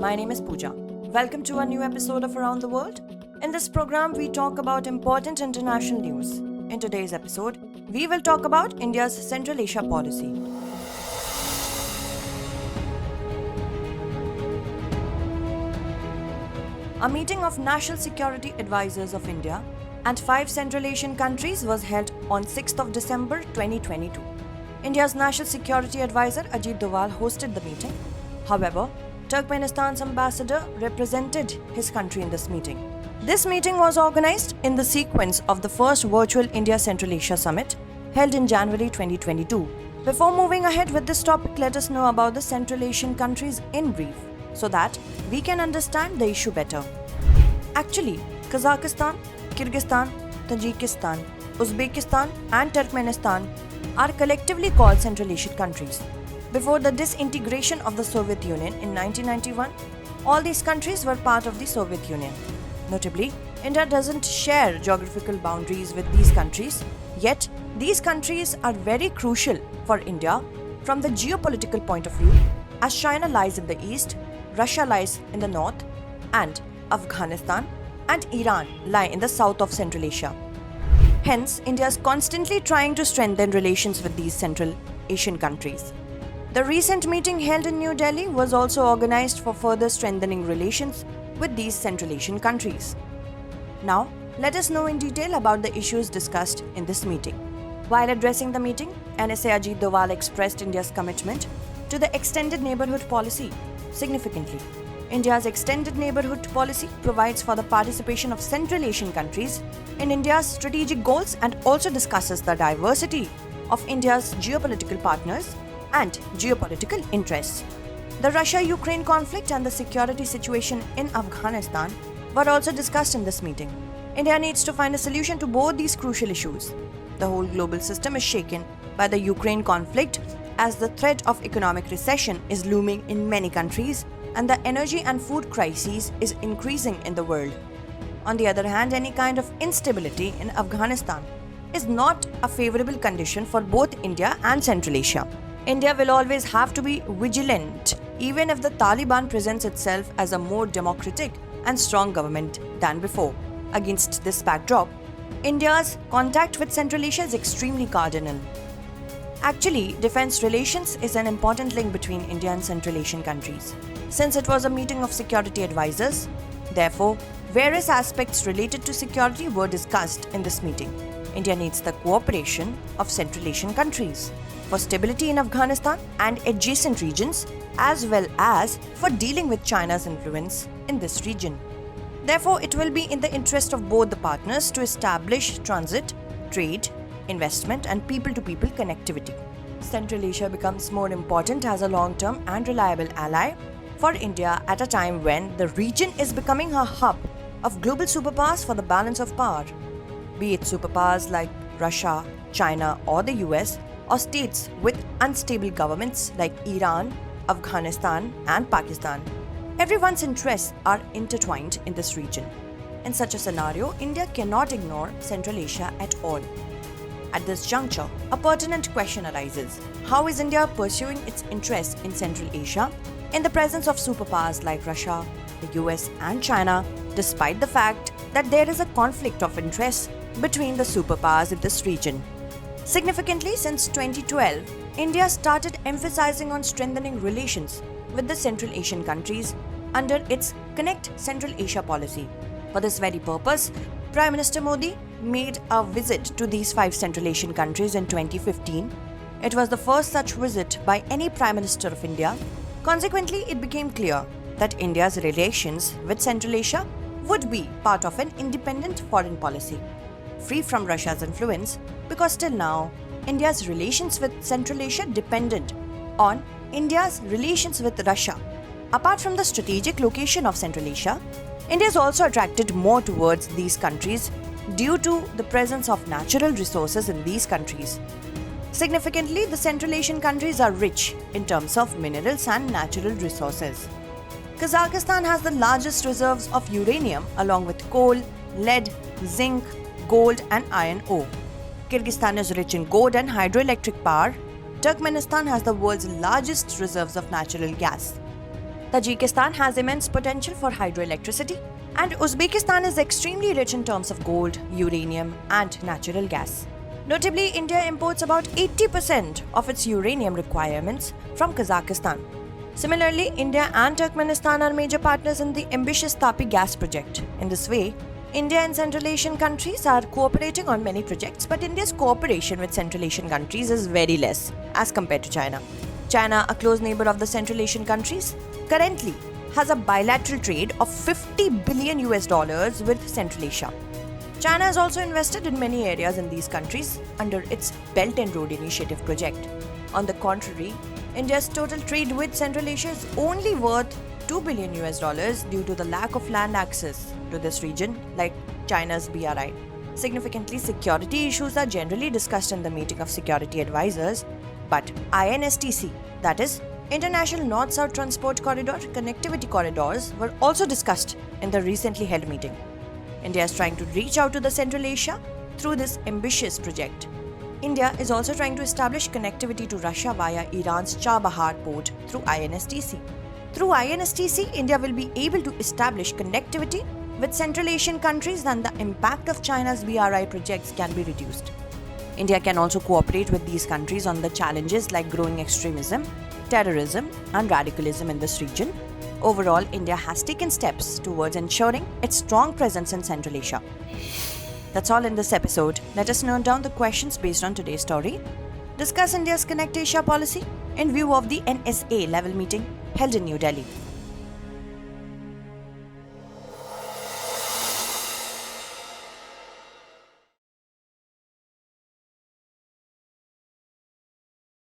my name is Pooja. Welcome to a new episode of Around the World. In this program, we talk about important international news. In today's episode, we will talk about India's Central Asia policy. A meeting of National Security Advisors of India and 5 Central Asian countries was held on 6th of December 2022. India's National Security Advisor Ajit Doval hosted the meeting. However, Turkmenistan's ambassador represented his country in this meeting. This meeting was organized in the sequence of the first virtual India-Central Asia Summit held in January 2022. Before moving ahead with this topic, let us know about the Central Asian countries in brief so that we can understand the issue better. Actually, Kazakhstan, Kyrgyzstan, Tajikistan, Uzbekistan and Turkmenistan are collectively called Central Asian countries. Before the disintegration of the Soviet Union in 1991, all these countries were part of the Soviet Union. Notably, India doesn't share geographical boundaries with these countries, yet these countries are very crucial for India from the geopolitical point of view, as China lies in the east, Russia lies in the north, and Afghanistan and Iran lie in the south of Central Asia. Hence, India is constantly trying to strengthen relations with these Central Asian countries. The recent meeting held in New Delhi was also organized for further strengthening relations with these Central Asian countries. Now, let us know in detail about the issues discussed in this meeting. While addressing the meeting, NSA Ajit Doval expressed India's commitment to the extended neighborhood policy. Significantly, India's extended neighborhood policy provides for the participation of Central Asian countries in India's strategic goals and also discusses the diversity of India's geopolitical partners and geopolitical interests. The Russia-Ukraine conflict and the security situation in Afghanistan were also discussed in this meeting. India needs to find a solution to both these crucial issues. The whole global system is shaken by the Ukraine conflict as the threat of economic recession is looming in many countries and the energy and food crisis is increasing in the world. On the other hand, any kind of instability in Afghanistan is not a favorable condition for both India and Central Asia. India will always have to be vigilant, even if the Taliban presents itself as a more democratic and strong government than before. Against this backdrop, India's contact with Central Asia is extremely cardinal. Actually, defense relations is an important link between India and Central Asian countries. Since it was a meeting of security advisors, therefore, various aspects related to security were discussed in this meeting. India needs the cooperation of Central Asian countries for stability in Afghanistan and adjacent regions, as well as for dealing with China's influence in this region. Therefore, it will be in the interest of both the partners to establish transit, trade, investment and people-to-people connectivity. Central Asia becomes more important as a long-term and reliable ally for India at a time when the region is becoming a hub of global superpowers for the balance of power, be it superpowers like Russia, China or the US, or states with unstable governments like Iran, Afghanistan and Pakistan. Everyone's interests are intertwined in this region. In such a scenario, India cannot ignore Central Asia at all. At this juncture, a pertinent question arises. How is India pursuing its interests in Central Asia in the presence of superpowers like Russia, the US and China, despite the fact that there is a conflict of interest between the superpowers in this region? Significantly, since 2012, India started emphasizing on strengthening relations with the Central Asian countries under its Connect Central Asia policy. For this very purpose, Prime Minister Modi made a visit to these 5 Central Asian countries in 2015. It was the first such visit by any Prime Minister of India. Consequently, it became clear that India's relations with Central Asia would be part of an independent foreign policy, free from Russia's influence, because till now, India's relations with Central Asia depended on India's relations with Russia. Apart from the strategic location of Central Asia, India is also attracted more towards these countries due to the presence of natural resources in these countries. Significantly, the Central Asian countries are rich in terms of minerals and natural resources. Kazakhstan has the largest reserves of uranium along with coal, lead, zinc, gold and iron ore. Kyrgyzstan is rich in gold and hydroelectric power. Turkmenistan has the world's largest reserves of natural gas. Tajikistan has immense potential for hydroelectricity, and Uzbekistan is extremely rich in terms of gold, uranium, and natural gas. Notably, India imports about 80% of its uranium requirements from Kazakhstan. Similarly, India and Turkmenistan are major partners in the ambitious Tapi gas project. In this way, India and Central Asian countries are cooperating on many projects, but India's cooperation with Central Asian countries is very less as compared to China. China, a close neighbor of the Central Asian countries, currently has a bilateral trade of $50 billion with Central Asia. China has also invested in many areas in these countries under its Belt and Road Initiative project. On the contrary, India's total trade with Central Asia is only worth $2 billion due to the lack of land access to this region, like China's BRI. Significantly, security issues are generally discussed in the meeting of security advisors, but INSTC, that is, International North-South Transport Corridor connectivity corridors, were also discussed in the recently held meeting. India is trying to reach out to the Central Asia through this ambitious project. India is also trying to establish connectivity to Russia via Iran's Chabahar port through INSTC. Through INSTC, India will be able to establish connectivity with Central Asian countries, and the impact of China's BRI projects can be reduced. India can also cooperate with these countries on the challenges like growing extremism, terrorism, and radicalism in this region. Overall, India has taken steps towards ensuring its strong presence in Central Asia. That's all in this episode. Let us note down the questions based on today's story. Discuss India's Connect Asia policy in view of the NSA level meeting held in New Delhi.